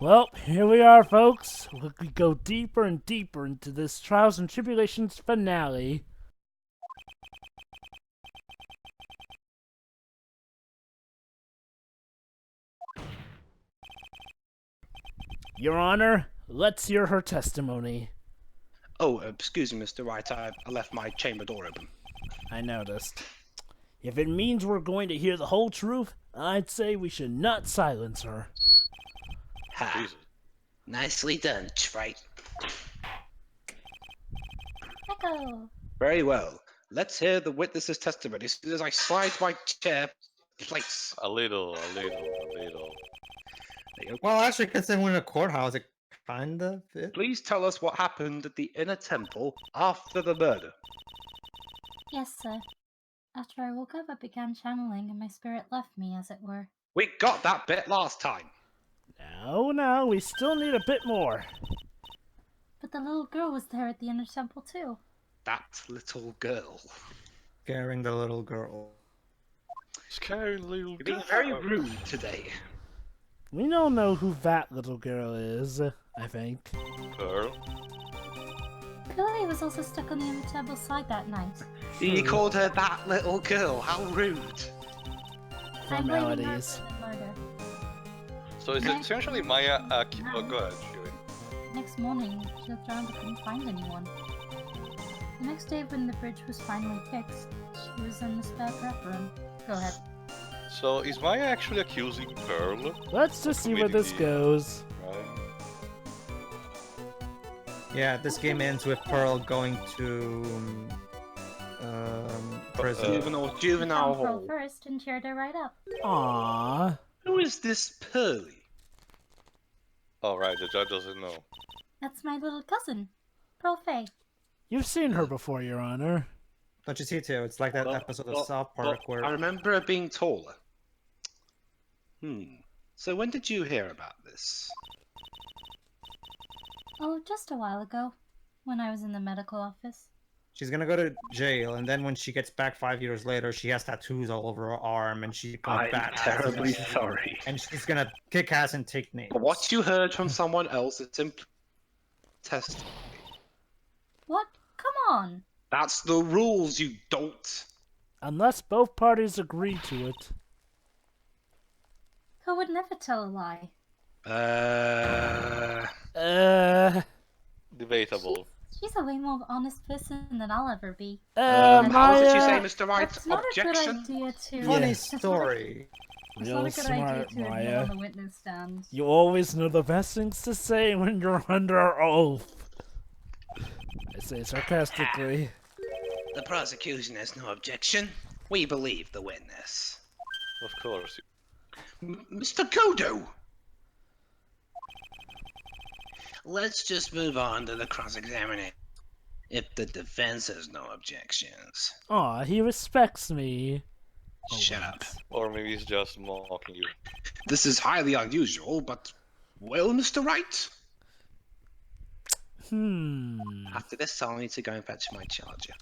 Well, here we are, folks. We go deeper and deeper into this Trials and Tribulations finale. Your Honor, let's hear her testimony. Oh, excuse me, Mr. Wright. I left my chamber door open. I noticed. If it means we're going to hear the whole truth, I'd say we should not silence her. Ha! Jesus. Nicely done, Wright. Echo! Very well. Let's hear the witness's testimony as soon as I slide my chair place. A little. There you go. Well, actually, considering we're in a courthouse, it kind of fits. Please tell us what happened at the inner temple after the murder. Yes, sir. After I woke up, I began channeling, and my spirit left me, as it were. We got that bit last time. No, we still need a bit more. But the little girl was there at the inner temple, too. That little girl. Scaring the little girl. Scary little You're being girl. very rude today. We don't know who that little girl is, I think. Girl. Billy was also stuck on the inner temple side that night. You called her that little girl. How rude. I'm blaming her Formalities. for the murder. So is it essentially Maya? Oh, go ahead, Chewie. Next morning, she looked around but couldn't find anyone. The next day, when the bridge was finally fixed, she was in the spare prep room. Go ahead. So is Maya actually accusing Pearl? Let's just see where this goes. Right. Yeah, this game ends with Pearl going to prison. Juvenile Found Pearl hall. first and cheered her right up. Aww. Who is this Pearly? Oh, right. The judge doesn't know. That's my little cousin, Pearl Faye. You've seen her before, Your Honor. Don't you see too? It's like that episode of South Park where I remember her being taller. So when did you hear about this? Oh, just a while ago, when I was in the medical office. she's gonna go to jail, and then when she gets back 5 years later, she has tattoos all over her arm, and she becomes I'm badass, terribly sorry. and she's gonna kick ass and take names. But what you heard from someone else is simply testimony. What? Come on! That's the rules, you dolt. Unless both parties agree to it. Who would never tell a lie? Debatable. She's a way more honest person than I'll ever be. How did you say, Maya. Mr. Wright? It's not a good Objection? idea to... Funny Yeah. story. It's Real not a good idea smart, to admit Maya. on the witness stand. You always know the best things to say when you're under oath. I say sarcastically. The prosecution has no objection. We believe the witness. Of course. Mr. Godot! Let's just move on to the cross-examination. If the defense has no objections. Aw, he respects me. Shut up. Or maybe he's just mocking you. This is highly unusual, but... Well, Mr. Wright? After this, I'll need to go and fetch my charger.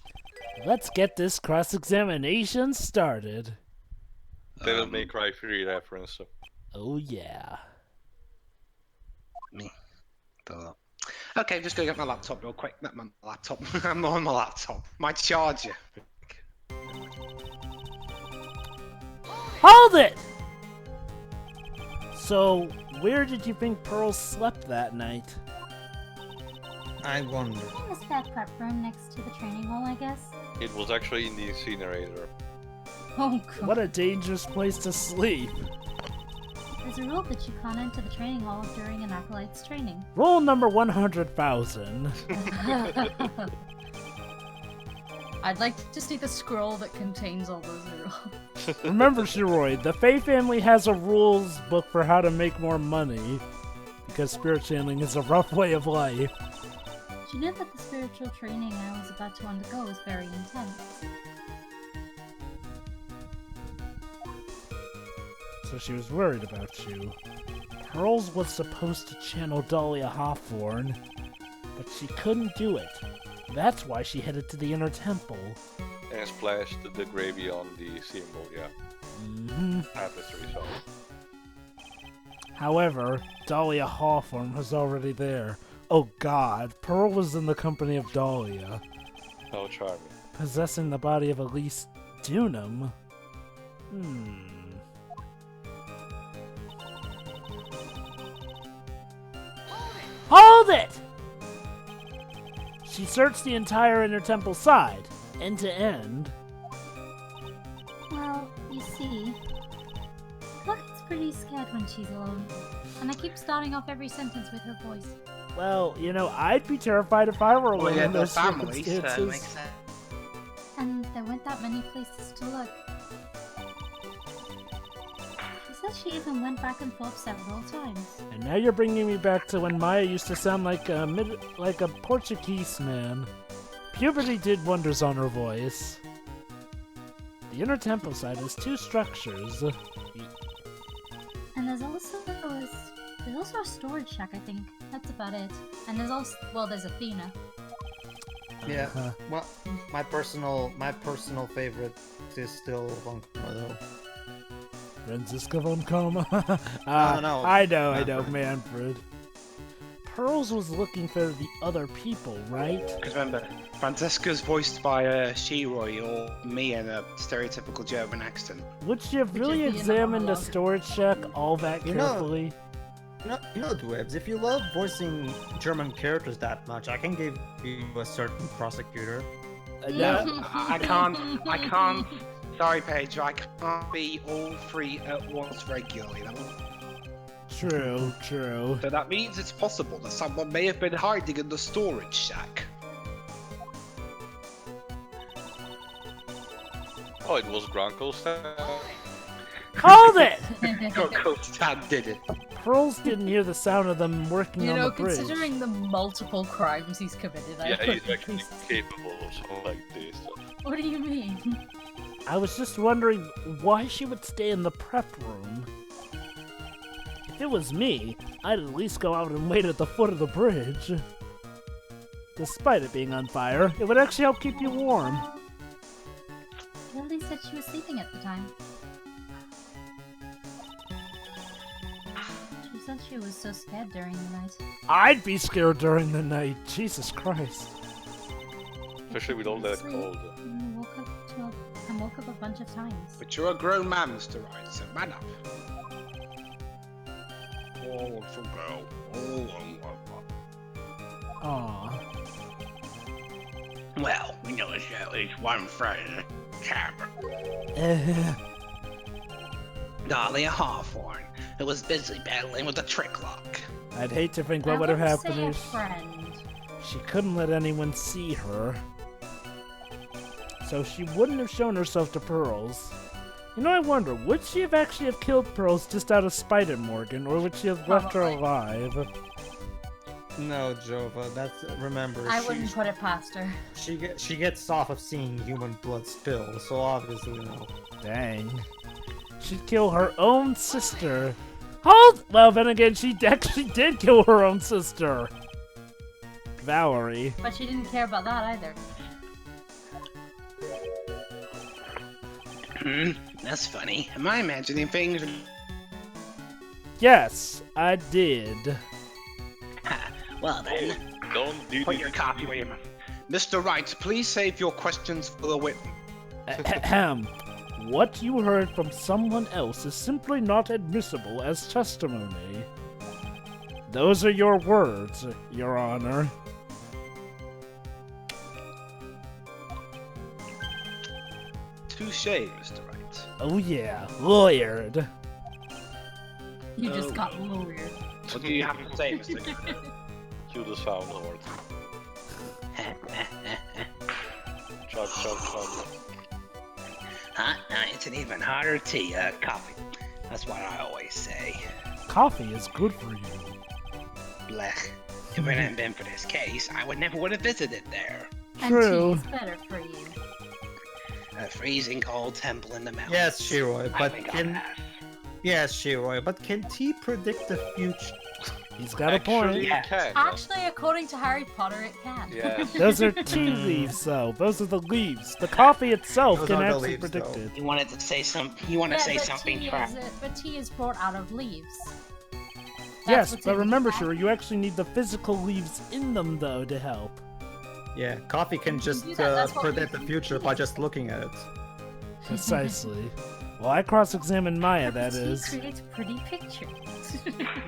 Let's get this cross-examination started. Devil May Cry 3 reference. Oh yeah. Me. Okay, just gonna get my laptop real quick. Not my laptop. I'm on my laptop. My charger. Hold it! So, where did you think Pearl slept that night? I wonder. In the spare prep room next to the training hall, I guess. It was actually in the incinerator. Oh god. What a dangerous place to sleep. There's a rule that you can't enter the training hall during an acolyte's training. Rule number 100,000. I'd like to see the scroll that contains all those rules. Remember, Shiroid, the Faye family has a rules book for how to make more money. Because spirit channeling is a rough way of life. Do you know that the spiritual training I was about to undergo is very intense? So she was worried about you. Pearls was supposed to channel Dahlia Hawthorne, but she couldn't do it. That's why she headed to the inner temple. And splashed the gravy on the symbol, yeah. Mm-hmm. Tapestry, sorry. However, Dahlia Hawthorne was already there. Oh god, Pearl was in the company of Dahlia, How charming. possessing the body of Elise Dunham. Hold it! She searched the entire inner temple side, end to end. Well, you see, Puck gets pretty scared when she's alone, and I keep starting off every sentence with her voice. Well, you know, I'd be terrified if I were alone Well, yeah, in the those family, so circumstances. makes sense. And there weren't that many places to look. She said she even went back and forth several times. And now you're bringing me back to when Maya used to sound like a Portuguese man. Puberty did wonders on her voice. The inner temple side has two structures. And there's also a storage shack, I think. That's about it. And there's also, well, there's Athena. Yeah. Uh-huh. Well, my personal favorite is still Von Karma, though. Franziska von Karma. No. I know, Manfred. Manfred. Pearls was looking for the other people, right? Because remember, Francesca's voiced by Sheroy or me in a stereotypical German accent. Would she have Which really is the examined the monologue. storage shack all that You know- carefully? You know, Dwebs, if you love voicing German characters that much, I can give you a certain prosecutor. No. I can't. Sorry, Paige, I can't be all three at once regularly. True, true. So that means it's possible that someone may have been hiding in the storage shack. Oh, it was Gronko's time. Hold it! Stan did it. Pearls didn't hear the sound of them working You on know, the bridge. considering the multiple crimes he's committed, I Yeah, would he's actually capable of something like this. What do you mean? I was just wondering why she would stay in the prep room. If it was me, I'd at least go out and wait at the foot of the bridge. Despite it being on fire, it would actually help keep you warm. Lily said she was sleeping at the time. She said she was so scared during the night. I'd be scared during the night. Jesus Christ. Especially with all that cold. And woke up a bunch of times. But you're a grown man, Mr. Wright, so man up. Oh, wonderful girl. Aw. Well, we know there's at least one friend in the cavern. Dahlia Hawthorne, who was busy battling with the trick lock. I'd hate to think I what would have wouldn't happened say a if friend. she couldn't let anyone see her. So she wouldn't have shown herself to Pearls. You know, I wonder, would she have actually have killed Pearls just out of spite at Morgan, or would she have left her Probably. alive? No, Jovah, remember. I wouldn't put it past her. She gets off of seeing human blood spill, so obviously no. Dang. She'd kill her own sister. Hold! Well, then again, she actually did kill her own sister. Valerie. But she didn't care about that either. That's funny. Am I imagining things? Yes, I did. Ha, well then, Don't do put your copy where you must. Mr. Wright, please save your questions for the witness. Ahem. What you heard from someone else is simply not admissible as testimony. Those are your words, Your Honor. Touche, Mr. Wright. Oh yeah, lawyered. You Oh. just got lawyer. What do you have to say, Mr. Godot? You just found the word. Chug, chug, chug. Hot nights and even hotter tea, coffee. That's what I always say. Coffee is good for you. Blech. If it hadn't been for this case, I would have visited there. True. And tea is better for you. A freezing cold temple in the mountains. Yes, Shiroy, I but think I'll can pass. Shiroy, but can T predict the future? He's got a point. Actually, Yeah. it can. Actually, according to Harry Potter, it can. Yeah. Those are tea leaves, though. Those are the leaves. The coffee itself Those can are the actually leaves, predict though. it. You wanted to say some. You want to say something, tea crap. but tea is brought out of leaves. Yes, what's but in the remember, bag. Shura, you actually need the physical leaves in them, though, to help. Yeah, coffee can just do that, that's what we predict the do. future by just looking at it. Precisely. Well, I cross-examined Maya, that He is. creates pretty pictures.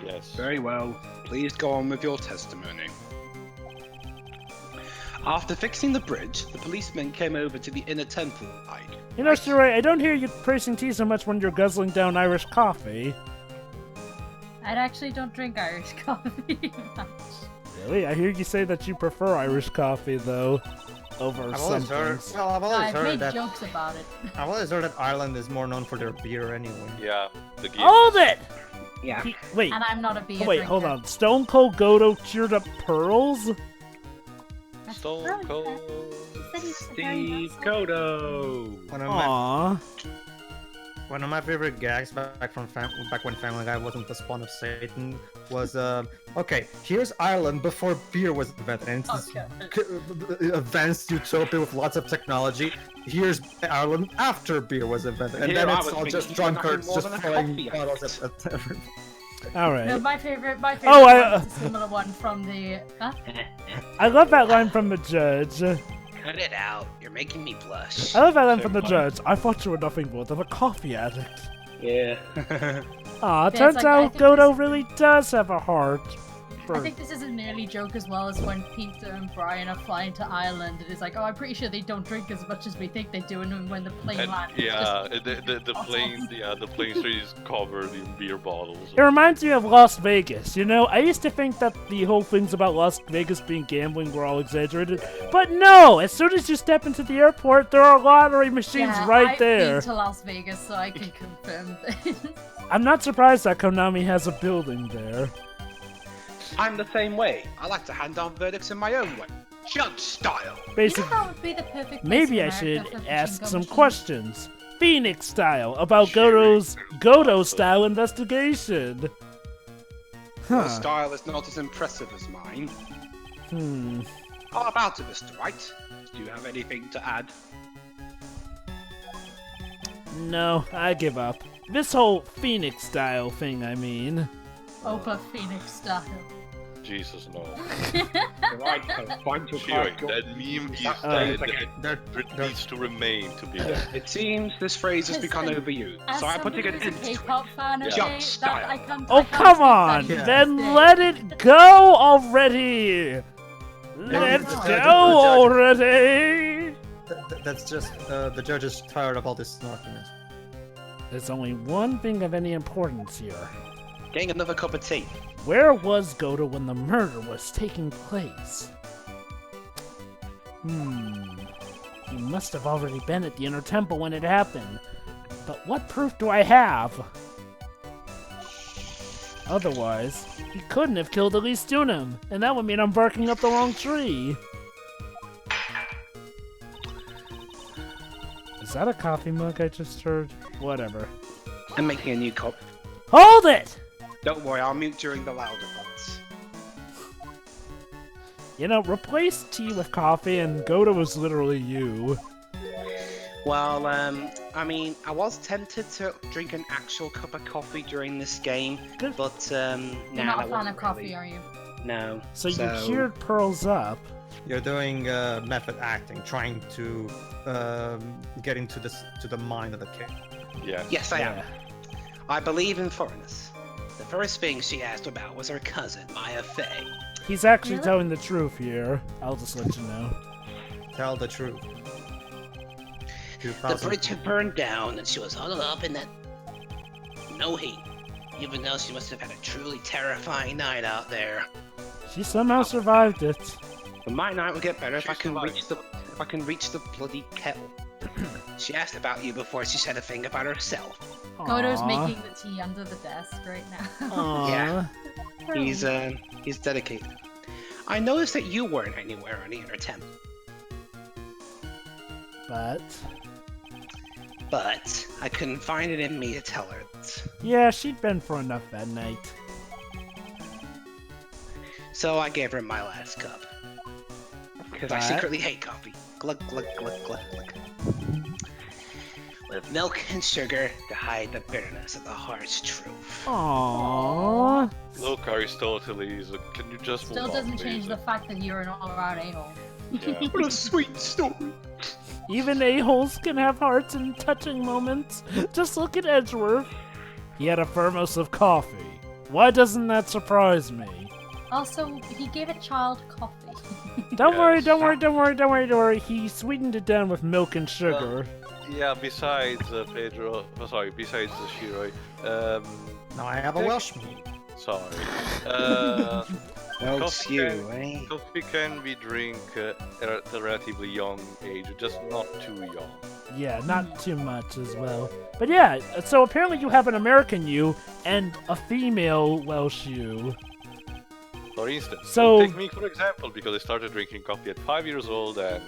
Yes. Very well. Please go on with your testimony. After fixing the bridge, the policemen came over to the inner temple side. You know, Shura, I don't hear you praising tea so much when you're guzzling down Irish coffee. I actually don't drink Irish coffee much. Really? I hear you say that you prefer Irish coffee, though, over I've some always heard. things. Well, I've No, always I've heard made that. jokes about it. I've always heard that Ireland is more known for their beer anyway. Yeah. The game. Hold it! Yeah. Wait, And I'm not a beer wait, drinker. hold on. Stone Cold Godot cheered up pearls? That's Stone right. Cold. He said he's Steve very Godot. One of my favorite gags back when Family Guy wasn't the spawn of Satan was okay, here's Ireland before beer was invented, and it's this advanced utopia with lots of technology. Here's Ireland after beer was invented, and Here then I it's was all just thinking drunkards nothing more just than a throwing coffee bottles at everyone. Alright. No, my favorite Oh, one is a similar one from the. I love that line from the judge. Cut it out. You're making me blush. I love that line from the judge. I thought you were nothing more than a coffee addict. Yeah. Aw, it's turns like, I out think Godot this- really does have a heart. I think this is an early joke as well as when Peter and Brian are flying to Ireland and it's like, oh, I'm pretty sure they don't drink as much as we think they do, and then when the plane And, lands, yeah, it's the planes, the plane streets covered in beer bottles. It reminds me of Las Vegas, you know? I used to think that the whole things about Las Vegas being gambling were all exaggerated. But no! As soon as you step into the airport, there are lottery machines yeah, right I've there. been to Las Vegas, so I can confirm this. I'm not surprised that Konami has a building there. I'm the same way. I like to hand down verdicts in my own way. Judge style. You know Basically, that would be the perfect place maybe in I America should for ask pachinko some machines. questions. Phoenix style, about Godot's Godot style investigation. Your Huh. style is not as impressive as mine. Hmm. How about it, Mr. Wright? Do you have anything to add? No, I give up. This whole Phoenix style thing, I mean. Opa Phoenix style. Jesus, no. Right, find your Cheering. That meme is that needs to remain to be there. It seems this phrase has become Listen, overused, As so I put somebody an who's end a to it. K-pop fan, Yeah. okay, Jump that style. I can't. Oh, I can't come speak on! that Then today. let it go already! Let's no, go no, already! That's just the judge is tired of all this snarkiness. There's only one thing of any importance here. Getting another cup of tea. Where was Godot when the murder was taking place? He must have already been at the inner temple when it happened. But what proof do I have? Otherwise, he couldn't have killed Elise Dunham, and that would mean I'm barking up the wrong tree. Is that a coffee mug I just heard? Whatever. I'm making a new cup. Hold it! Don't worry, I'll mute during the louder parts. You know, replace tea with coffee and Godot is literally you. Well, I mean, I was tempted to drink an actual cup of coffee during this game, Good. but You're nah, not that a fan wasn't of coffee, really. are you? No. So you cheered Pearls up. You're doing method acting, trying to get into the mind of the kid. Yeah. Yes, I am. I believe in foreigners. The first thing she asked about was her cousin, Maya Fey. He's actually Really? telling the truth here. I'll just let you know. Tell the truth. The bridge had burned down, and she was huddled up in that no heat. Even though she must have had a truly terrifying night out there. She somehow survived it. But my night will get better if She I can survived. reach the bloody kettle. She asked about you before she said a thing about herself. Godot's Aw. making the tea under the desk right now. Aw. Yeah. He's dedicated. I noticed that you weren't anywhere on the inner temple, but I couldn't find it in me to tell her that. Yeah, she'd been for enough that night. So I gave her my last cup. Because I But- secretly hate coffee. Glug, glug, glug, glug, glug. with milk and sugar to hide the bitterness of the heart's truth. Aww. Look, Aristoteles, can you just Still move on, doesn't change please? the fact that you're an all-around a-hole. Yeah. What a sweet story. Even a-holes can have hearts and touching moments. Just look at Edgeworth. He had a thermos of coffee. Why doesn't that surprise me? Also, he gave a child coffee. Don't worry, Yes. don't worry. He sweetened it down with milk and sugar. Yeah, besides Pedro, besides Shiroi, Now I have a Welsh meat. sorry. Well, it's Coffee you, can- eh? Coffee can be drink at a relatively young age, just not too young. Yeah, not too much as well. But yeah, so apparently you have an American you and a female Welsh you. For instance, So- take me for example, because I started drinking coffee at 5 years old and,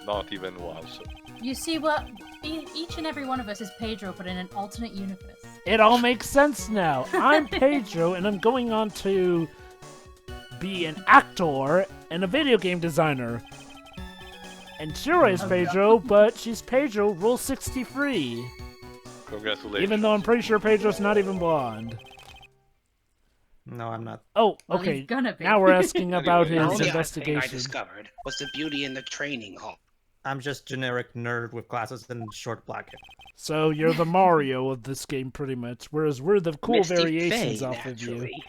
not even once. You see what? Each and every one of us is Pedro, but in an alternate universe. It all makes sense now. I'm Pedro, and I'm going on to be an actor and a video game designer. And Shiro is Pedro, but she's Pedro Rule 63. Congratulations. Even though I'm pretty sure Pedro's not even blonde. No, I'm not. Oh, Well, okay. he's gonna be. Now we're asking about Anyway, The his only other thing I investigation. discovered was the beauty in the training hall. I'm just generic nerd with glasses and short black hair. So you're the Mario of this game, pretty much, whereas we're the cool Misty variations Faye, off of you. naturally.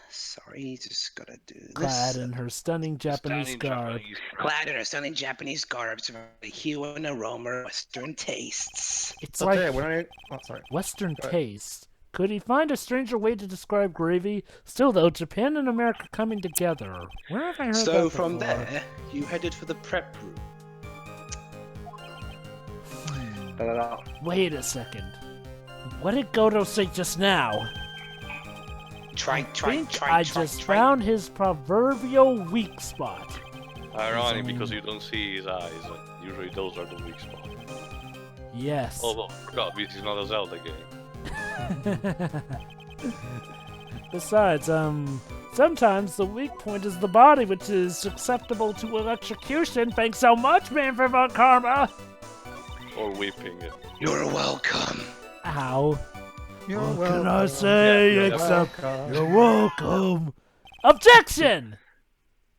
Sorry, just gotta do this. Clad in her stunning Japanese Stunning garb. Japanese Clad in her stunning Japanese garbs with the hue and aroma of Western tastes. It's So like today, when I... Oh, sorry. Western Go ahead. taste. Could he find a stranger way to describe gravy? Still, though, Japan and America coming together. Where have I heard that So from before? there, you headed for the prep room. Wait a second. What did Godot say just now? Try. I just found his proverbial weak spot. Ironic because you don't see his eyes. Usually those are the weak spots. Yes. Although, God, this is not a Zelda game. Besides, sometimes the weak point is the body, which is susceptible to electrocution. Thanks so much, man, for my karma. Or whipping it. You're welcome. Ow. You're What can I welcome. say Yeah, except welcome. you're welcome? Objection!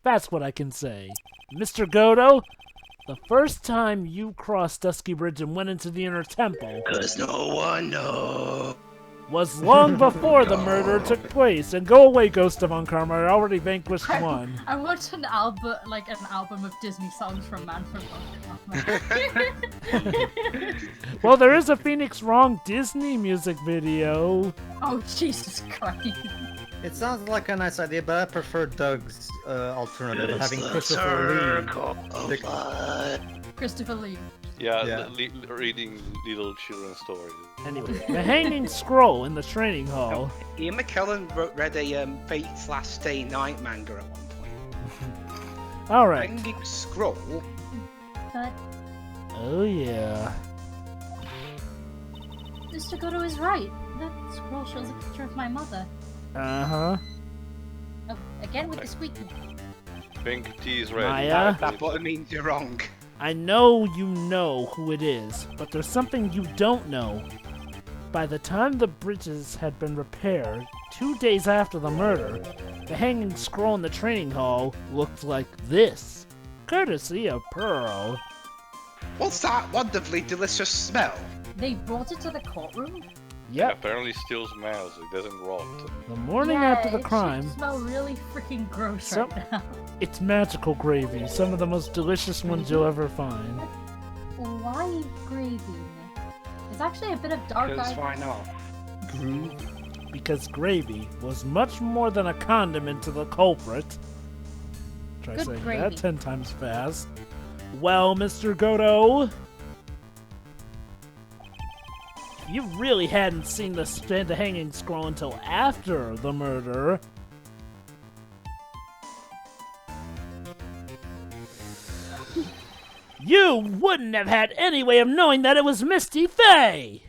That's what I can say. Mr. Godot, the first time you crossed Dusky Bridge and went into the inner temple 'Cause no one knows. was long before the murder took place. And go away, Ghost of Karma. I already vanquished one. I watched an album of Disney songs from Manfred Mann. Well, there is a Phoenix Wrong Disney music video. Oh, Jesus Christ. It sounds like a nice idea, but I prefer Doug's alternative, It's having the Christopher circle of Lee. life. Christopher Lee. Yeah, Yeah. reading little children's stories. Anyway, the Hanging Scroll in the training hall. Ian McKellen read a Fate's Last Day Night manga at one point. Alright. Hanging Scroll? But Oh, yeah. Mr. Godot is right. That scroll shows a picture of my mother. Uh-huh. Oh, again with the squeaky. Pink tea is ready. Maya? That button means you're wrong. I know you know who it is, but there's something you don't know. By the time the bridges had been repaired, 2 days after the murder, the hanging scroll in the training hall looked like this, courtesy of Pearl. What's that wonderfully delicious smell? They brought it to the courtroom? Yep, Apparently still smells, it doesn't rot. the morning Yeah, after the it crime, should smell really freaking gross So- right now. it's magical gravy, some of the most delicious ones you'll ever find. Why gravy, Nick? It's actually a bit of dark Because eye. why not? Because gravy was much more than a condiment to the culprit. Try Good saying gravy. that 10 times fast. Well, Mr. Godot, you really hadn't seen the hanging scroll until after the murder. You wouldn't have had any way of knowing that it was Misty Faye!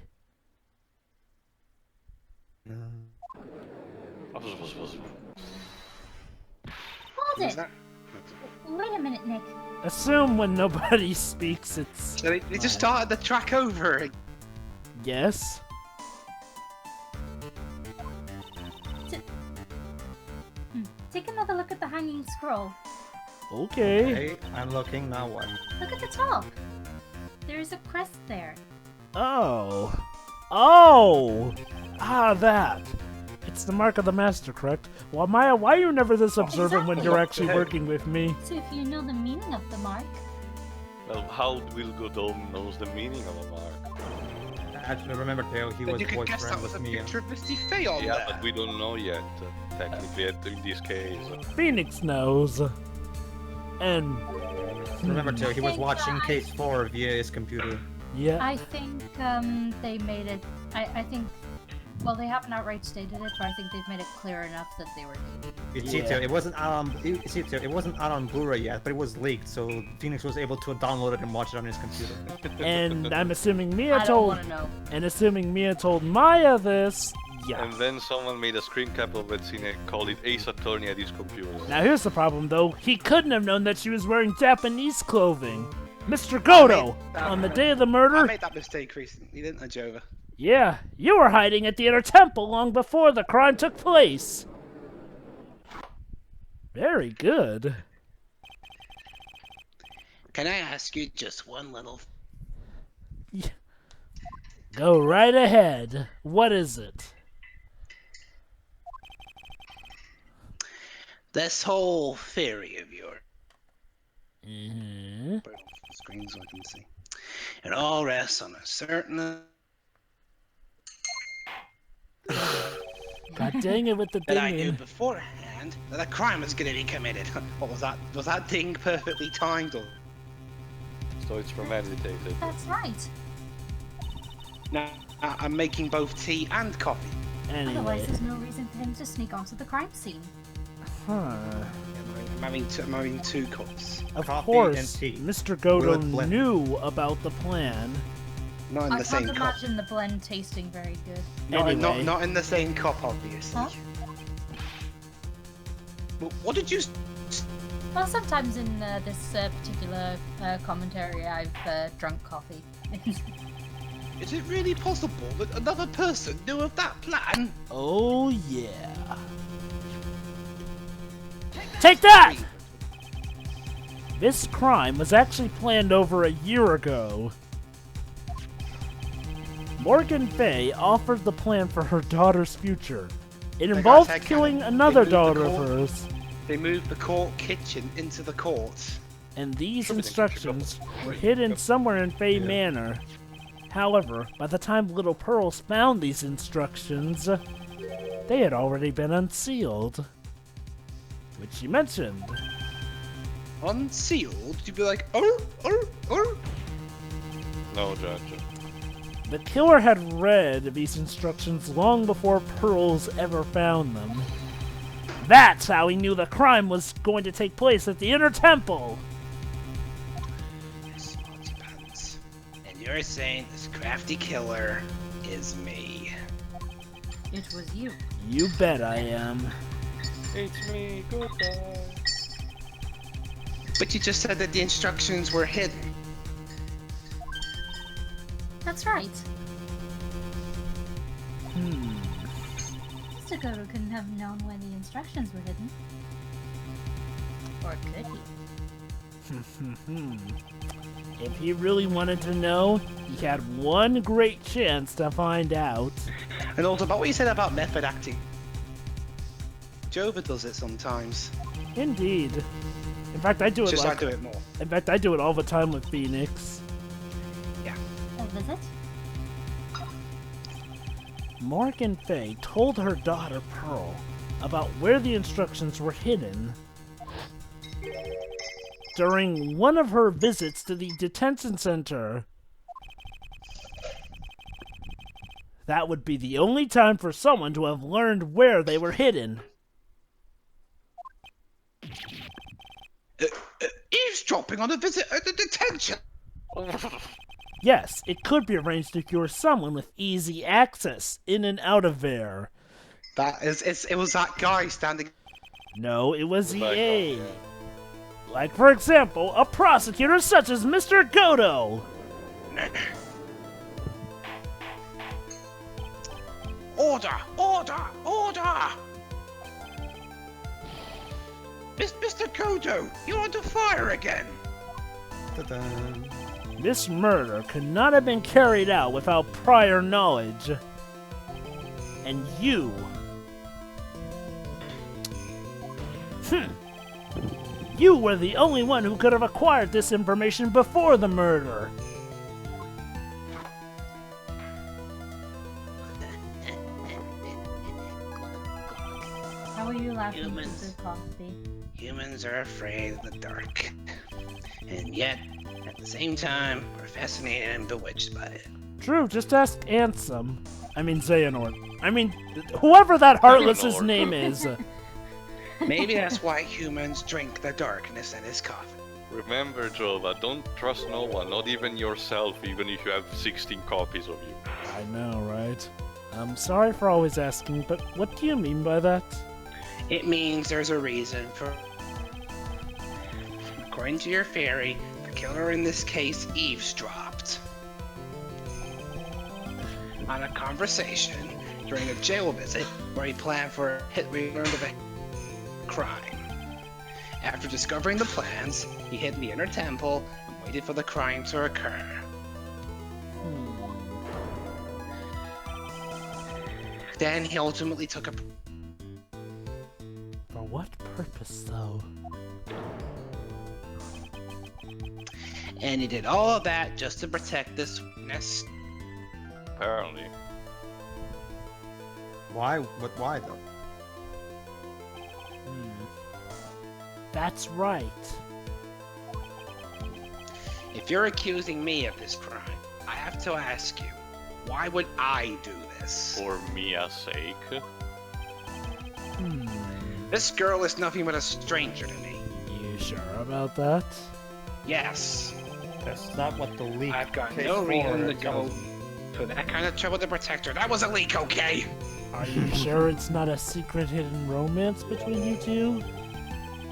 Hold Who's it! that? Wait a minute, Nick. Assume when nobody speaks, it's... So they just started the track over. Yes? Take another look at the hanging scroll. Okay. Hey, I'm looking, now what? Look at the top. There is a crest there. Oh. Oh! Ah, that. It's the mark of the master, correct? Well, Maya, why are you never this observant when you're actually working with me? So if you know the meaning of the mark... Well, how will Godot knows the meaning of a mark? Actually, remember, Theo, he But was you could guess that boyfriend was with a Mia. picture of Misty Faye on Yeah, there. but we don't know yet, technically, in this case. Phoenix knows. And... Remember, Theo, he was think watching I- Case 4 via his computer. Yeah. I think they made it... I think... Well, they haven't outright stated it, but I think they've made it clear enough that they were dating. You see, Theo, it wasn't out on it wasn't out on Blu-ray yet, but it was leaked, so Phoenix was able to download it and watch it on his computer. And I'm assuming Mia I don't told... want to know. And assuming Mia told Maya this... Yeah. And then someone made a screen cap of it and called it Ace Attorney at his computer. Now here's the problem, though. He couldn't have known that she was wearing Japanese clothing. Mr. Godot, on the day of the I murder... made that mistake recently, didn't I, Jovah? Yeah, you were hiding at the inner temple long before the crime took place. Very good. Can I ask you just one little... Go right ahead. What is it? This whole theory of yours... Mm-hmm. Put it off the screen so I can see. It all rests on a certain... God dang it with the that I knew ding. beforehand that a crime was going to be committed. What was that? Was that ding perfectly timed? Or... So it's premeditated. That's right. No, I'm making both tea and coffee. Anyway. Otherwise, there's no reason for him to sneak onto the crime scene. Huh. I'm having two cups. Of Coffee course, and tea. Mr. Godot With blend. knew about the plan. Not in I the same can't cup. imagine the blend tasting very good. Anyway. Not in the same cup, obviously. Huh? Well, what did you... Well, sometimes in this particular commentary, I've drunk coffee. Is it really possible that another person knew of that plan? Oh, yeah. Take that! This crime was actually planned over a year ago. Morgan Fay offered the plan for her daughter's future. It involved guys, killing they another moved the daughter of court. hers. They moved the court kitchen into the court. And these Sure, we can instructions were hidden somewhere in Fay Manor. However, by the time Little Pearls found these instructions, they had already been unsealed. Which she mentioned. Unsealed? You'd be like, No, Judge. The killer had read these instructions long before Pearls ever found them. That's how he knew the crime was going to take place at the Inner Temple! Smarty pants. And you're saying this crafty killer is me. It was you. You bet I am. It's me, goodbye. But you just said that the instructions were hidden. That's right. Hmm. Mr. Godot couldn't have known where the instructions were hidden. Or could he? If he really wanted to know, he had one great chance to find out. And also about what you said about method acting. Jovah does it sometimes. Indeed. In fact, I do it Just like, I do it more. In fact, I do it all the time with Phoenix. A visit? Morgan Fay told her daughter Pearl about where the instructions were hidden during one of her visits to the detention center. That would be the only time for someone to have learned where they were hidden. Eavesdropping on a visit at the detention. Yes, it could be arranged if you were someone with easy access in and out of there. It was that guy standing. No, it was Back EA. up, Like, for example, a prosecutor such as Mr. Godot. Order! Order! Order! Mr. Godot, you're under fire again! Ta-da. This murder could not have been carried out without prior knowledge. And you... You were the only one who could have acquired this information before the murder. How are you laughing Humans. through coffee? Humans are afraid of the dark. And yet, at the same time, we're fascinated and bewitched by it. True, just ask Ansem. I mean Xehanort. I mean, whoever that Heartless's Xehanort. name is. Maybe that's why humans drink the darkness in his coffin. Remember, Jovah, don't trust no one, not even yourself, even if you have 16 copies of you. I know, right? I'm sorry for always asking, but what do you mean by that? It means there's a reason for... According to your theory, the killer in this case eavesdropped on a conversation during a jail visit where he planned for a hit return of a crime. After discovering the plans, he hid in the inner temple and waited for the crime to occur. Then he ultimately took a... For what purpose, though? And he did all of that just to protect this witness. Apparently. Why? But why though? That's right. If you're accusing me of this crime, I have to ask you, why would I do this? For Mia's sake. This girl is nothing but a stranger to me. You sure about that? Yes, That's not what the leak. I've got case no for, reason to it go tells me. to that kind of trouble to protect her. That was a leak, okay? Are you sure it's not a secret hidden romance between you two?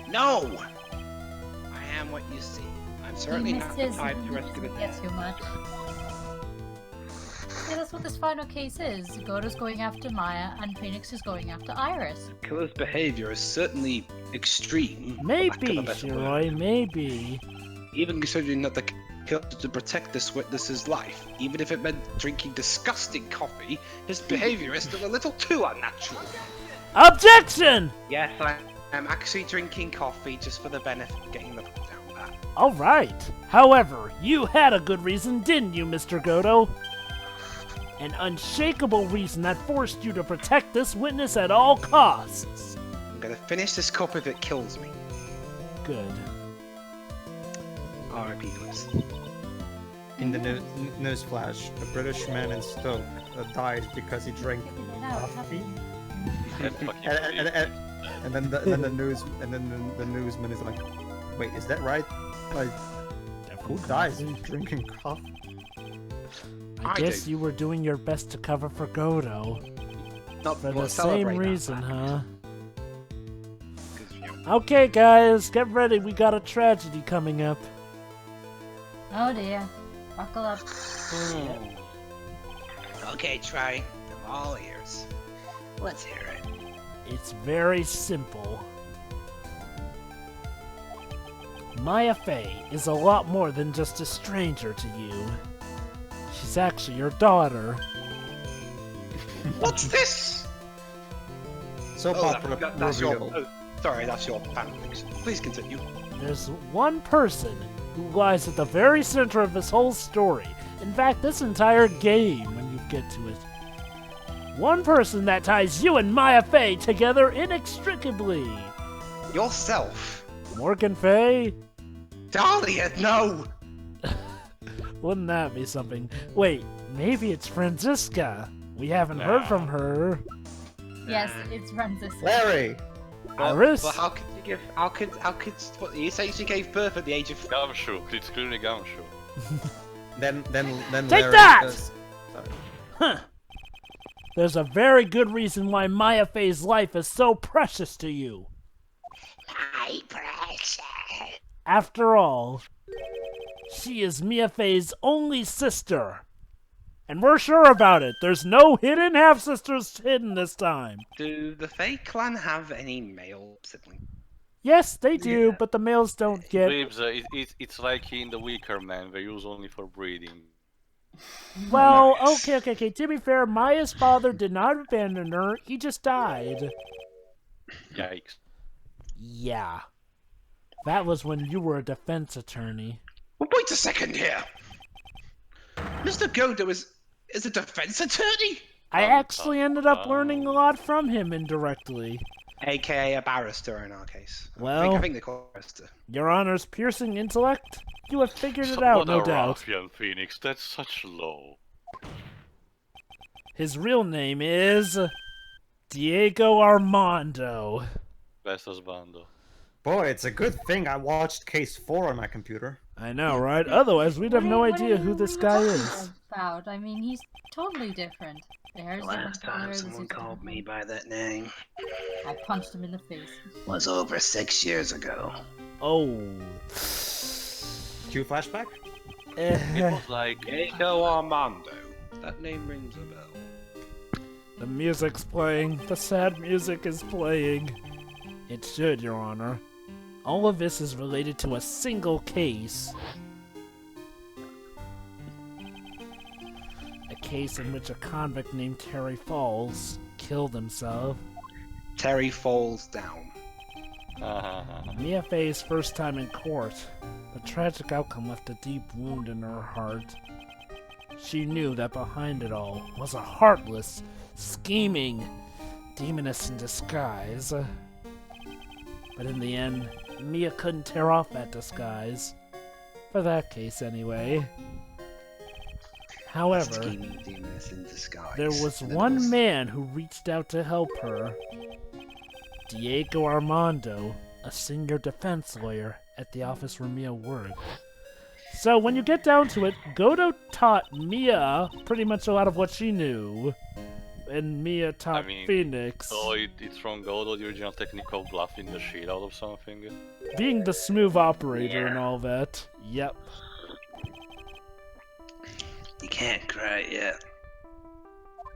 No! I am what you see. I'm certainly He not missed the his type to rescue the get too much. Yeah, that's what this final case is. Godot's going after Maya, and Phoenix is going after Iris. Killer's behavior is certainly extreme. for lack of Maybe, a better word. Shiroi, maybe. Even considering that the killer to protect this witness's life, even if it meant drinking disgusting coffee, his behavior is still a little too unnatural. Objection! Yes, I am actually drinking coffee just for the benefit of getting the down pat. Alright. However, you had a good reason, didn't you, Mr. Godot? An unshakable reason that forced you to protect this witness at all costs. I'm gonna finish this cup if it kills me. Good. R.I.P. Gliss. In the news flash, a British man in Stoke died because he drank coffee. That fucking And, idiot. and then the newsman is like, wait, is that right? Like, who dies drinking coffee? I guess you were doing your best to cover for Godot. Not For we'll the same celebrate that reason, fact. huh? 'Cause, you know, Okay, guys, get ready. We got a tragedy coming up. Oh dear. Buckle up. Okay, try. I'm all ears. Let's hear it. It's very simple. Maya Fey is a lot more than just a stranger to you. She's actually your daughter. What's this? So popular that's your. reveal. Sorry, that's your fanfiction. Please continue. There's one person who lies at the very center of this whole story. In fact, this entire game, when you get to it. One person that ties you and Maya Fey together inextricably. Yourself. Morgan Fey? Dahlia, no! Wouldn't that be something? Wait, maybe it's Franziska. We haven't heard from her. Yes, it's Francis. Larry! Iris? Well, how could you give? How could? What, you say she gave birth at the age of? Gumshoe, it's clearly Gumshoe. Then Take Larry that! does- sorry. Huh. There's a very good reason why Maya Fey's life is so precious to you. My precious. After all, she is Mia Fey's only sister. And we're sure about it. There's no hidden half-sisters hidden this time. Do the Fey clan have any male siblings? Yes, they do, but the males don't get... Ribs, it's like in the weaker man, they use only for breeding. Well, Nice. okay. To be fair, Maya's father did not abandon her. He just died. Yikes. Yeah. That was when you were a defense attorney. Well, wait a second here. Mr. Godot is a defense attorney? I actually ended up learning a lot from him indirectly. AKA a barrister in our case. Well- I think they call it barrister. Your Honor's piercing intellect? You have figured it out, no doubt. Ruffian, Phoenix, that's such low. His real name is... Diego Armando. Bestas Bando. Boy, it's a good thing I watched Case 4 on my computer. I know, right? Otherwise, we'd have no idea who this guy is. About? I mean, he's totally different. The hair's Last different color, time the someone suit's called me different. by that name I punched him in the face. was over 6 years ago. Oh. Cue flashback? It was like... Diego Armando. That name rings a bell. The music's playing. The sad music is playing. It should, Your Honor. All of this is related to a single case. A case in which a convict named Terry Falls killed himself. Terry falls down. Mia Fey's first time in court. The tragic outcome left a deep wound in her heart. She knew that behind it all was a heartless, scheming demoness in disguise. But in the end, Mia couldn't tear off that disguise. For that case, anyway. However, Scheming demoness in disguise. there was And then one there's- man who reached out to help her. Diego Armando, a senior defense lawyer at the office where Mia worked. So when you get down to it, Godot taught Mia pretty much a lot of what she knew. And Mia taught Phoenix. So it's from Godot, the original technique of bluffing the shit out of something. Being the smooth operator and all that. Yep. You can't cry yet.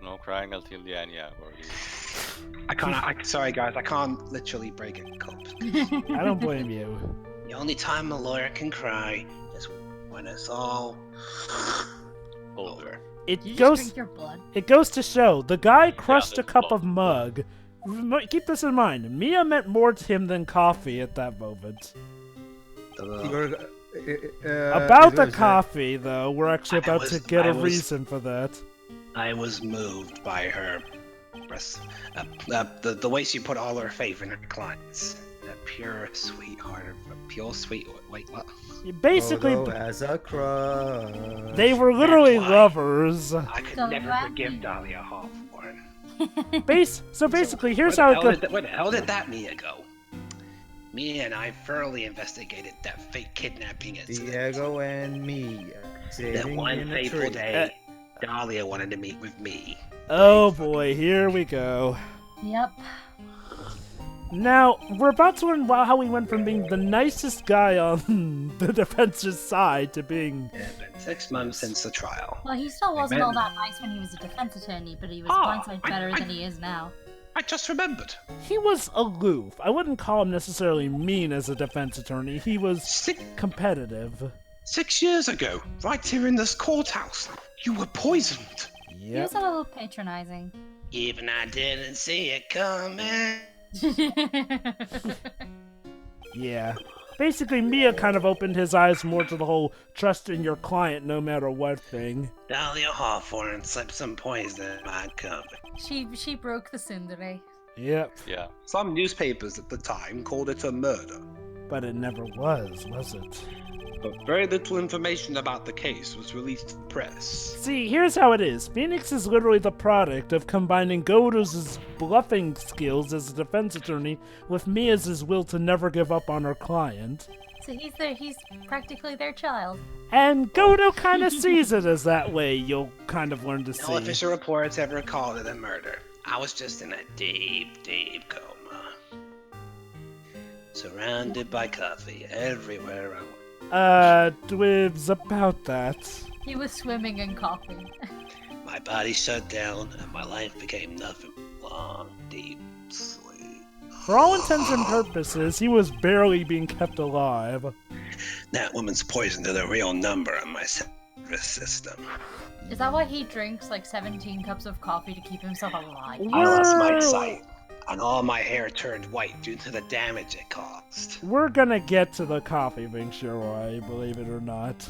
No crying until the end, yeah. Sorry guys, I can't literally break a cup. I don't blame you. The only time a lawyer can cry is when it's all over. It You just goes. drink your blood. It goes to show the guy crushed a that's cup low. of mug. Keep this in mind. Mia meant more to him than coffee at that moment. About the coffee, though, we're actually about to get a reason for that. I was moved by her, the way she put all her faith in her clients. That pure, sweetheart, wait, what? Basically, as a crush. they were literally That's why. lovers. I could So never that forgive means- Dahlia Hawthorne. So basically, here's how it goes. Where the hell did that Mia go? Mia and I thoroughly investigated that fake kidnapping incident. Diego and me. That Sitting one in a fateful tree. day, Dahlia wanted to meet with me. Oh boy, here we go. Yep. Now, we're about to learn how he went from being the nicest guy on the defense's side to being... It's been 6 months since the trial. Well, he still wasn't Amen. all that nice when he was a defense attorney, but he was Ah, blindside I- better I- than he is now. I just remembered. He was aloof. I wouldn't call him necessarily mean as a defense attorney. He was Six, competitive. 6 years ago, right here in this courthouse, you were poisoned. He Yep. was a little patronizing. Even I didn't see it coming. Yeah. Basically, Mia kind of opened his eyes more to the whole trust in your client no matter what thing. Dahlia Hawthorne slipped some poison in my cup. she broke the tsundere. Yep. Yeah. Some newspapers at the time called it a murder, But it never was it? but very little information about the case was released to the press. See, here's how it is. Phoenix is literally the product of combining Godot's bluffing skills as a defense attorney with Mia's will to never give up on her client. So he's practically their child. And Godot kind of sees it as that way, you'll kind of learn to No see. official reports ever called it a murder. I was just in a deep, deep coma. surrounded by coffee everywhere I went. Dwibs about that. He was swimming in coffee. My body shut down, and my life became nothing but long, deep sleep. For all intents and purposes, he was barely being kept alive. That woman's poisoned to the real number on my nervous system. Is that why he drinks like 17 cups of coffee to keep himself alive? I lost my sight, and all my hair turned white due to the damage it caused. We're gonna get to the coffee thing, Shiroi, believe it or not.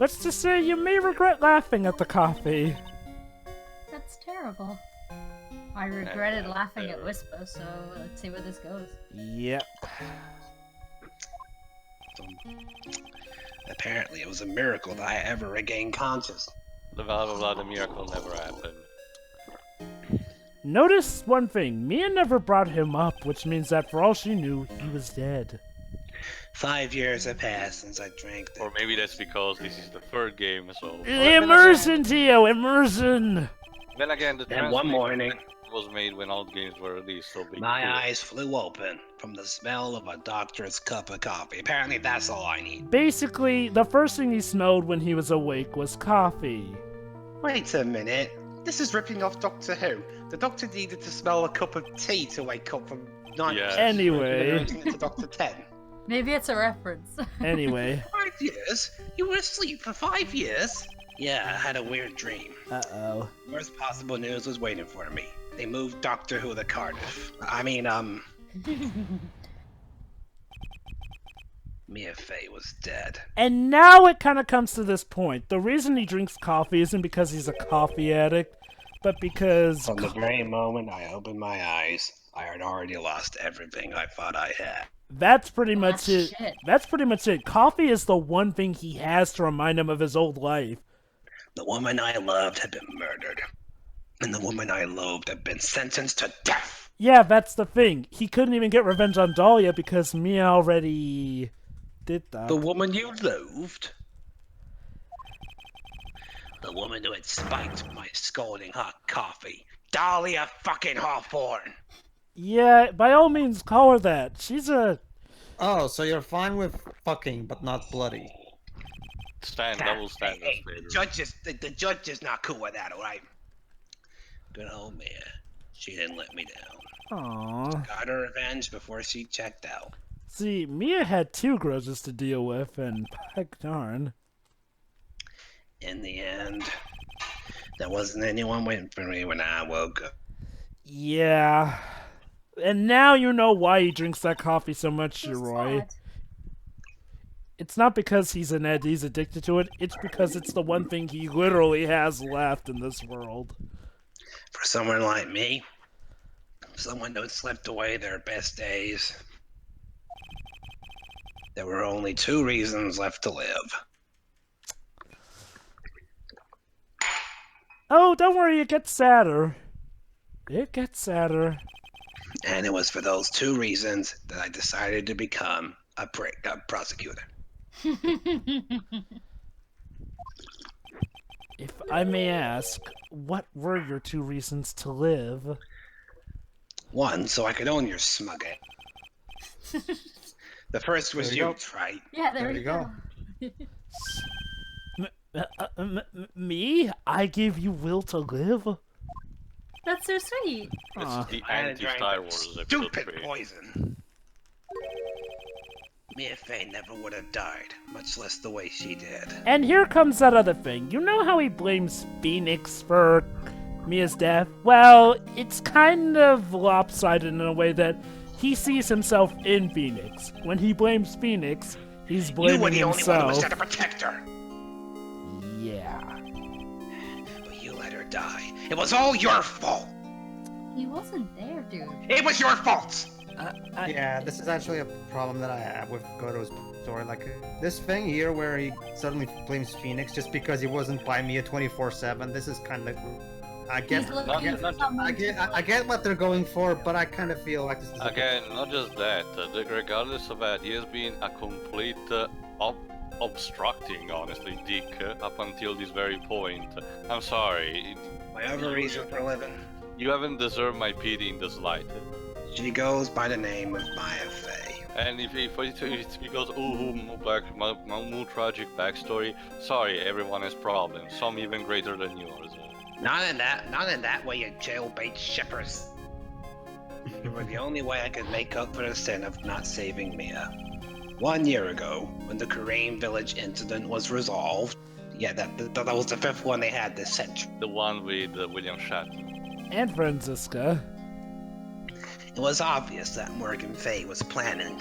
Let's just say you may regret laughing at the coffee. That's terrible. I regretted laughing at Whisper, so let's see where this goes. Yep. Apparently, it was a miracle that I ever regained consciousness. The miracle never happened. Notice one thing, Mia never brought him up, which means that for all she knew, he was dead. 5 years have passed since I drank Or maybe that's because this is the third game, so... Immersion, Tio, immersion! Then again, the And one morning, was made when all games were released, so big my deal. eyes flew open from the smell of a doctor's cup of coffee. Apparently, that's all I need. Basically, the first thing he smelled when he was awake was coffee. Wait a minute. This is ripping off Doctor Who. The Doctor needed to smell a cup of tea to wake up from night. Yeah. Anyway. Into Doctor 10. Maybe it's a reference. Anyway. 5 years? You were asleep for 5 years? Yeah, I had a weird dream. Uh-oh. Worst possible news was waiting for me. They moved Doctor Who to Cardiff. Mia Fey was dead. And now it kind of comes to this point. The reason he drinks coffee isn't because he's a coffee addict, but because... From the very moment I opened my eyes, I had already lost everything I thought I had. That's pretty much it. Shit. That's pretty much it. Coffee is the one thing he has to remind him of his old life. The woman I loved had been murdered. And the woman I loathed had been sentenced to death. Yeah, that's the thing. He couldn't even get revenge on Dahlia because Mia already did that. The woman you loathed? The woman who had spiked my scalding hot coffee. Dahlia fucking Hawthorne! Yeah, by all means, call her that. She's a... Oh, so you're fine with fucking, but not bloody. Double standards, Hey, baby. the judge is not cool with that, alright? Good old Mia. She didn't let me down. Aww. Got her revenge before she checked out. See, Mia had 2 grudges to deal with, and heck darn. In the end, there wasn't anyone waiting for me when I woke up. Yeah. And now you know why he drinks that coffee so much, He's Shiroi. sad. It's not because he's he's addicted to it, it's because it's the one thing he literally has left in this world. For someone like me, someone who slept away their best days, there were only 2 reasons left to live. Oh, don't worry, it gets sadder. It gets sadder. And it was for those 2 reasons that I decided to become a prosecutor. If I may ask, what were your 2 reasons to live? 1, so I could own your smug ass. The first was There you you, go. Wright. Yeah, there There you you go. Me? I gave you will to live? That's so sweet. It's the I had drank anti-Star that Wars episode stupid 3. poison. Mia Fey never would have died, much less the way she did. And here comes that other thing. You know how he blames Phoenix for Mia's death? Well, it's kind of lopsided in a way that he sees himself in Phoenix. When he blames Phoenix, he's You blaming were the only one who was himself. there to protect her. Yeah. But you let her die. It was all your fault. He wasn't there, dude. It was your fault. Yeah, this is actually a problem that I have with Godot's story. Like, this thing here where he suddenly blames Phoenix just because he wasn't by Mia 24/7, this is kind of... I get, He's looking Not- for not- someone I get what they're going for, but I kind of feel like this is... Again, not just that, regardless of that, he has been a complete obstructing, honestly, dick up until this very point. I'm sorry, My other reason for living. you haven't deserved my pity in the slightest. She goes by the name of Maya Fey. And if he goes, Moo tragic backstory, sorry, everyone has problems, some even greater than yours. Not in that way, you jailbait shippers. You were the only way I could make up for the sin of not saving Mia. 1 year ago, when the Korean village incident was resolved, yeah, that was the 5th one they had this century. The one with William Shatner. And Franziska. It was obvious that Morgan Fey was planning.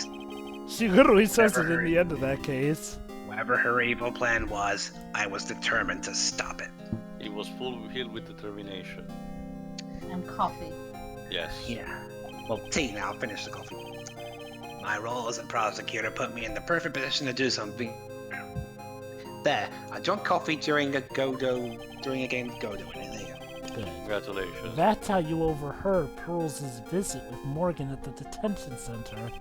She literally says it in the end of that case. Whatever her evil plan was, I was determined to stop it. He was filled with determination. And coffee. Yes. Yeah. Well, tea now. Finish the coffee. My role as a prosecutor put me in the perfect position to do something. There, I drank coffee during a game of Godot. Good. Congratulations. That's how you overheard Pearls' visit with Morgan at the detention center.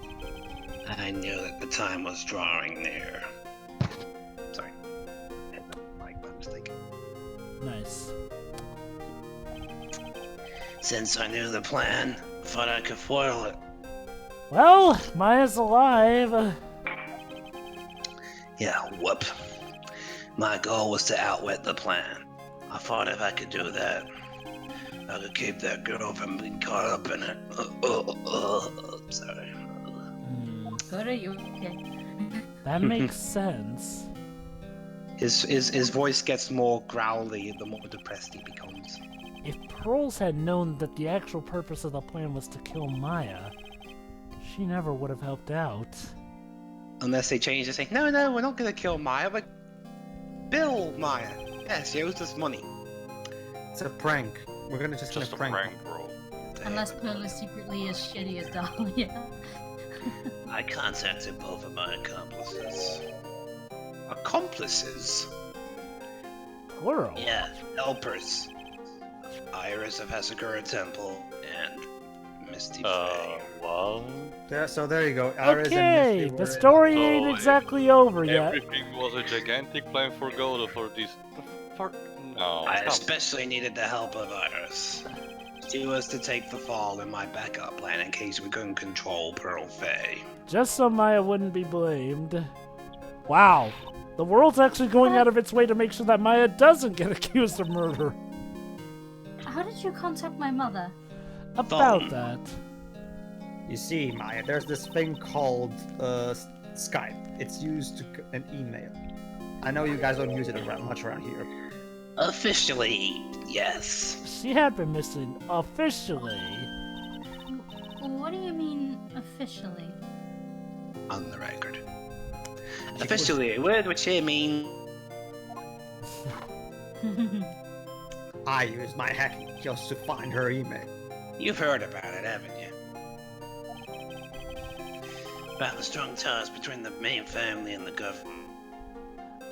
I knew that the time was drawing near. Sorry. My mistake. Nice. Since I knew the plan, I thought I could foil it. Well, Maya's alive. Yeah, whoop. My goal was to outwit the plan. I thought if I could do that, I could keep that girl from being caught up in it. Sorry. Good, are you okay? That makes sense. His voice gets more growly the more depressed he becomes. If Pearls had known that the actual purpose of the plan was to kill Maya, she never would have helped out. Unless they change and say, no, we're not gonna kill Maya, but bill Maya. Yes, he owes us money. It's a prank. We're gonna just a prank, bro. Unless Pearl is secretly as shitty as Dahlia. I contacted both of my accomplices. Accomplices? Plural. Yeah, helpers. Iris of Hasakura Temple and Misty Fey. Well... So there you go. Iris and Okay, Misty the were- story So ain't exactly over yet. Everything was a gigantic plan for Godot for this... No. I stop. especially needed the help of Iris. She was to take the fall in my backup plan in case we couldn't control Pearl Fey. Just so Maya wouldn't be blamed. Wow, the world's actually going out of its way to make sure that Maya doesn't get accused of murder. How did you contact my mother? About Phone. that. You see, Maya, there's this thing called Skype. It's used to an email. I know you guys don't use it much around here. Officially, yes. She had been missing officially. What do you mean, officially? On the record. Officially, a word which here means I used my hacking skills to find her email. you've heard about it, haven't you? About the strong ties between the main family and the government.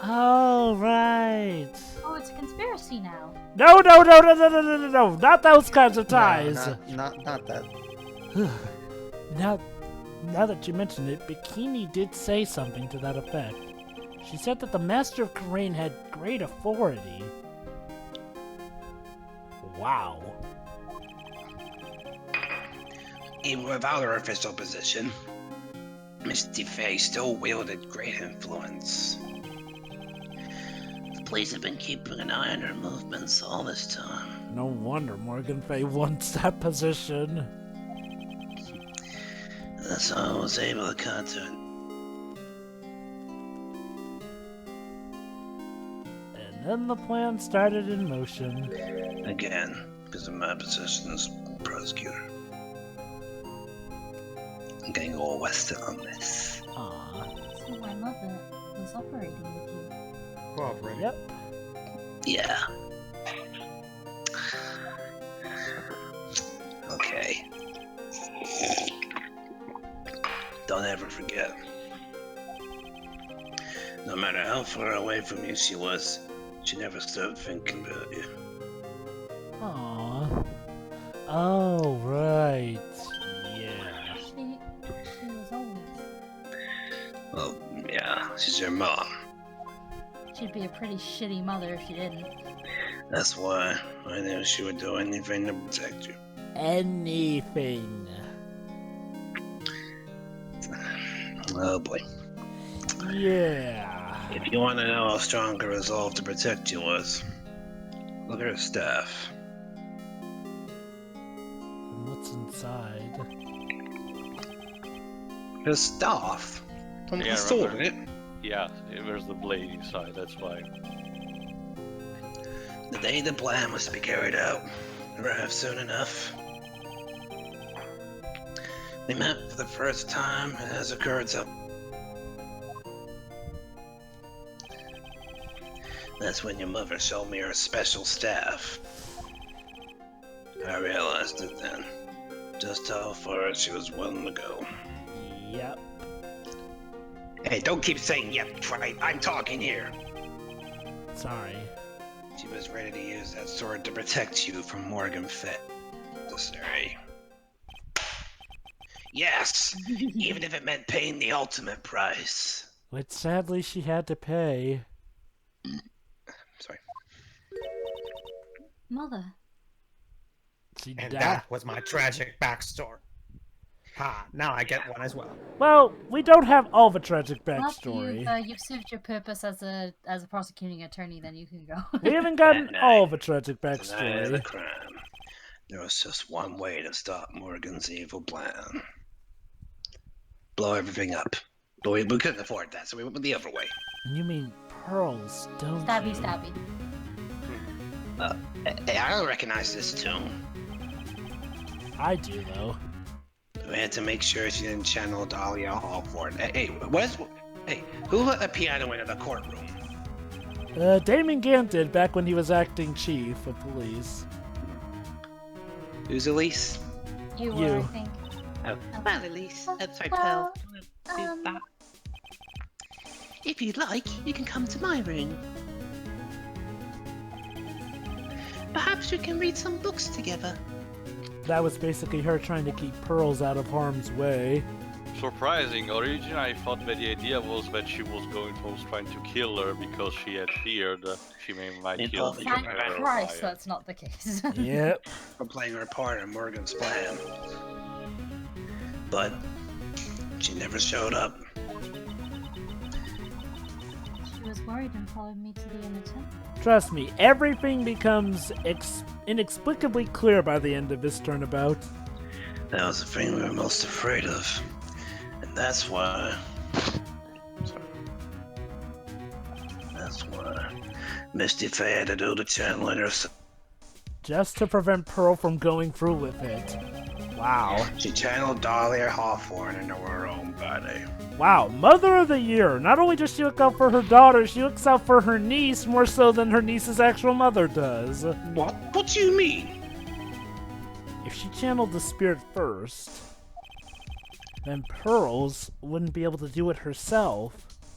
Oh, right. Oh, it's a conspiracy now. No, not those kinds of ties. No, not that. Now that you mention it, Bikini did say something to that effect. She said that the Master of Karain had great authority. Wow. Even without her official position, Misty Fey still wielded great influence. The police have been keeping an eye on her movements all this time. No wonder Morgan Fay wants that position. That's how I was able to contact. And then the plan started in motion. Again, because of my position as prosecutor. I'm getting all Western on this. Aww. So my mother was operating with you. Cooperate. Yep. Yeah. Okay. Don't ever forget. No matter how far away from you she was, she never stopped thinking about you. Aww. Oh, right. Yeah. She was always. Well, yeah, she's your mom. She'd be a pretty shitty mother if she didn't. That's why I knew she would do anything to protect you. Anything. Oh boy. Yeah. If you want to know how strong her resolve to protect you was, look at her staff. And what's inside? Her staff? Don't Yeah, put a sword in remember. it. Yeah, there's the blade inside, that's why. The day the plan was to be carried out arrived soon enough. We met for the first time as occurred so. That's when your mother showed me her special staff. I realized it then, just how far she was willing to go. Yep. Hey, don't keep saying yep, Wright. I'm talking here. Sorry. She was ready to use that sword to protect you from Morgan Fett. Necessary. Yes, even if it meant paying the ultimate price. Which sadly she had to pay. Sorry. Mother. She And died. that was my tragic backstory. Ha, now I get one as well. Well, we don't have all the tragic After backstory. you've served your purpose as a prosecuting attorney, then you can go. We haven't gotten That night, all the tragic The night of the backstory. crime. There was just one way to stop Morgan's evil plan. Blow everything up. But we couldn't afford that, so we went the other way. And you mean pearls, don't Stabby, you? stabby. Hey, I don't recognize this tune. I do, though. We had to make sure she didn't channel Dahlia Hall for it. Hey, who let the piano into the courtroom? Damon Gant did back when he was acting chief of police. Who's Elise? You were, You. I think. Oh, well, Elise. Sorry, Pearl. Do that. If you'd like, you can come to my room. Perhaps we can read some books together. That was basically her trying to keep pearls out of harm's way. Surprising. Originally, I thought that the idea was that she was trying to kill her because she had feared she might kill Thank Thank her. Christ, that's not the case. Yep. For playing her part in Morgan's plan. But she never showed up. She was worried and followed me to the inner temple. Trust me, everything becomes inexplicably clear by the end of this turnabout. That was the thing we were most afraid of. And that's why... That's why Misty Faye had to do the channeling herself. Just to prevent Pearl from going through with it. Wow. She channeled Dahlia Hawthorne into her own body. Wow, Mother of the Year. Not only does she look out for her daughter, she looks out for her niece more so than her niece's actual mother does. What? What do you mean? If she channeled the spirit first, then Pearls wouldn't be able to do it herself.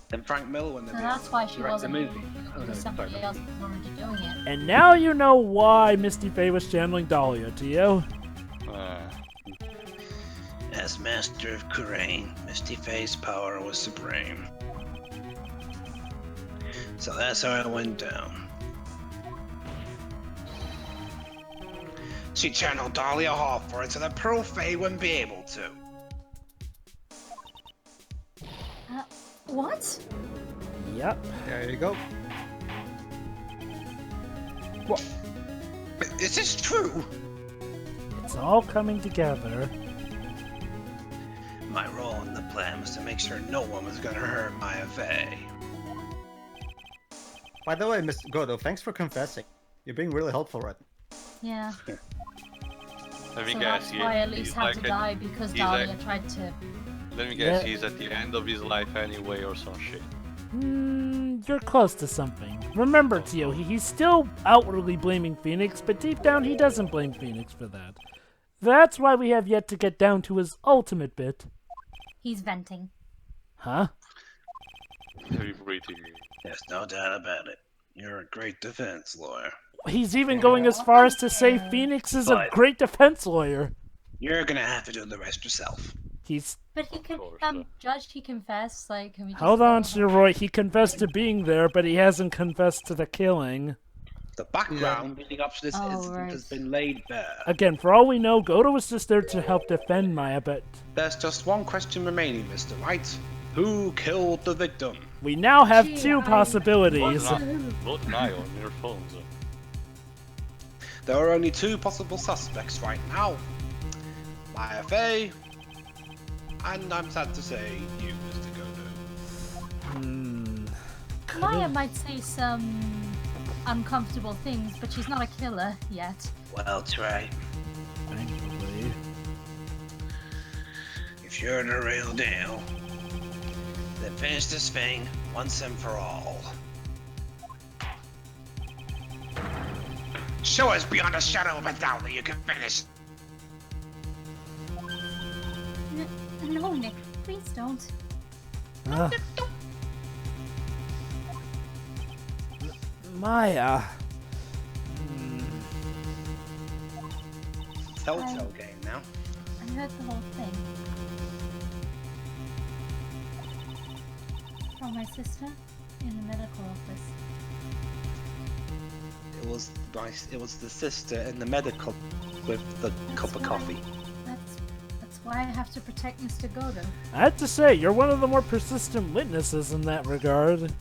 Then Frank Miller wouldn't So have that's why she direct the wasn't. movie. Because somebody else was already doing it. And now you know why Misty Faye was channeling Dahlia to you. As Master of Kurain, Misty Faye's power was supreme. So that's how it went down. She channeled Dahlia Hawthorne so that Pearl Faye wouldn't be able to. What? Yep. There you go. What? Is this true? It's all coming together. My role in the plan was to make sure no one was gonna hurt Maya Faye. By the way, Mr. Godot, thanks for confessing. You're being really helpful right now. Yeah. Let me So guess. that's why Elise he's had like to die because he's Dahlia like- tried to. Let me guess. Yeah. He's at the end of his life anyway, or some shit. You're close to something. Remember, Tio, he's still outwardly blaming Phoenix, but deep down he doesn't blame Phoenix for that. That's why we have yet to get down to his ultimate bit. He's venting. Huh? Heavy breathing. There's no doubt about it. You're a great defense lawyer. He's even going as far as to say Phoenix is a But- great defense lawyer. You're gonna have to do the rest yourself. He's... But he could, course, Judge, he confessed, like, can we just Hold go on, on? Sir Roy. He confessed to being there, but he hasn't confessed to the killing. The background leading up to this Oh, incident right. has been laid bare. Again, for all we know, Godot was just there to help defend Maya, but... There's just one question remaining, Mr. Wright. Who killed the victim? We now have Gee, two I- possibilities. Vote an eye on your phones. There are only two possible suspects right now. Maya Fey, and I'm sad to say, you, Mr. Godot. Maya might say some uncomfortable things, but she's not a killer yet. Well, Trey, Thankfully. if you're the real deal, then finish this thing once and for all. Show us beyond a shadow of a doubt that you can finish. No, Nick, please don't. Ah. Maya. Telltale game now. I heard the whole thing. From my sister in the medical office. It was the sister in the medical with the cup of coffee. That's why I have to protect Mr. Godot. I have to say, you're one of the more persistent witnesses in that regard.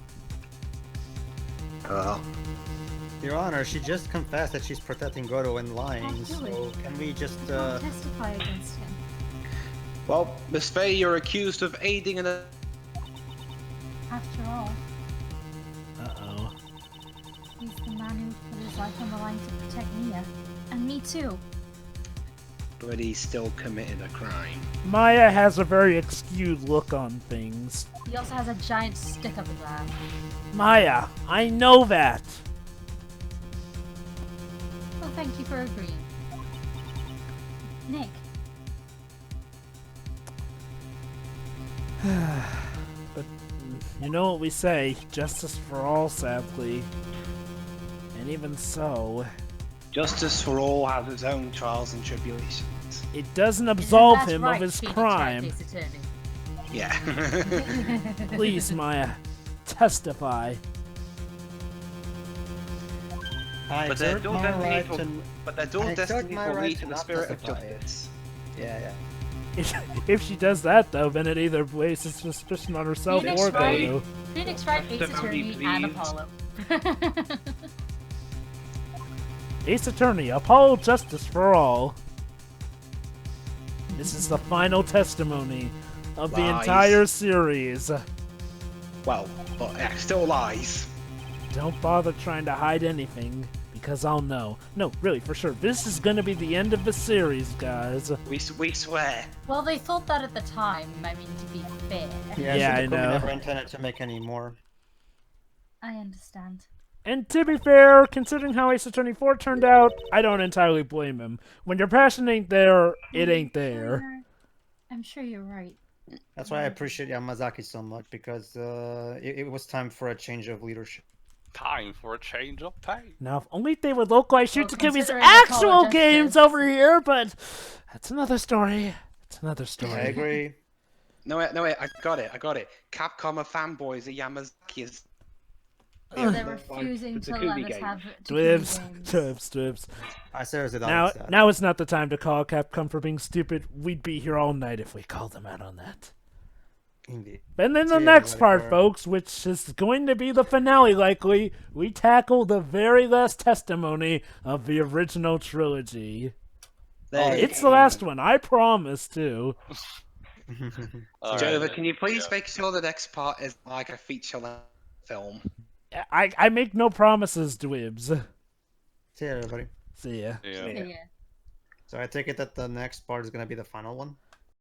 Your Honor, she just confessed that she's protecting Godot and lying, Oh, so really? can we just, I can't testify against him. Well, Miss Fey, you're accused of aiding in a... After all, Uh-oh. he's the man who put his life on the line to protect Mia. And me too. But he still committed a crime. Maya has a very skewed look on things. He also has a giant stick up his ass. Maya, I know that. Well, thank you for agreeing. Nick, But you know what we say, justice for all, sadly. And even so, Justice for all has its own trials and tribulations. it doesn't absolve that's him right, of his Phoenix crime. Wright, Ace Attorney. Yeah. Please, Maya, testify. I But their exert dual my destiny right will- to... But that I dual exert destiny my will right lead to to the not spirit of testify. justice. Yeah. If she does that, though, then it either places suspicion on herself Phoenix or Wright. Godot. Phoenix Wright, Ace Testimony, Attorney, and please. Apollo. Ace Attorney, Apollo Justice for all. This is the final testimony of the Lies. entire series. Well, but yeah, still lies. Don't bother trying to hide anything, because I'll know. No, really, for sure. This is gonna be the end of the series, guys. We swear. Well, they thought that at the time, I mean, to be fair. Yeah, I so the know. never intended to make any more. I understand. And to be fair, considering how Ace Attorney 4 turned out, I don't entirely blame him. When your passion ain't there, it ain't there. I'm sure you're right. That's why I appreciate Yamazaki so much, because it was time for a change of leadership. Time for a change of pace. Now, if only they would localize Well, Shutsukumi's considering actual Apollo games Justice- over here, but that's another story. It's another story. I agree. No wait, I got it. Capcom are fanboys of Yamazaki's. They're refusing to let us have Twibs, games. twibs. I seriously don't Now, like that. now it's not the time to call Capcom for being stupid. We'd be here all night if we called them out on that. Indeed. And then the See next everybody part, for- folks, which is going to be the finale likely, we tackle the very last testimony of the original trilogy. It's the last one, I promise, too. Jovah, can you please make sure the next part is like a feature-length film? I make no promises, Dwibs. See you, everybody. See ya. Yeah. Yeah. So I take it that the next part is gonna be the final one.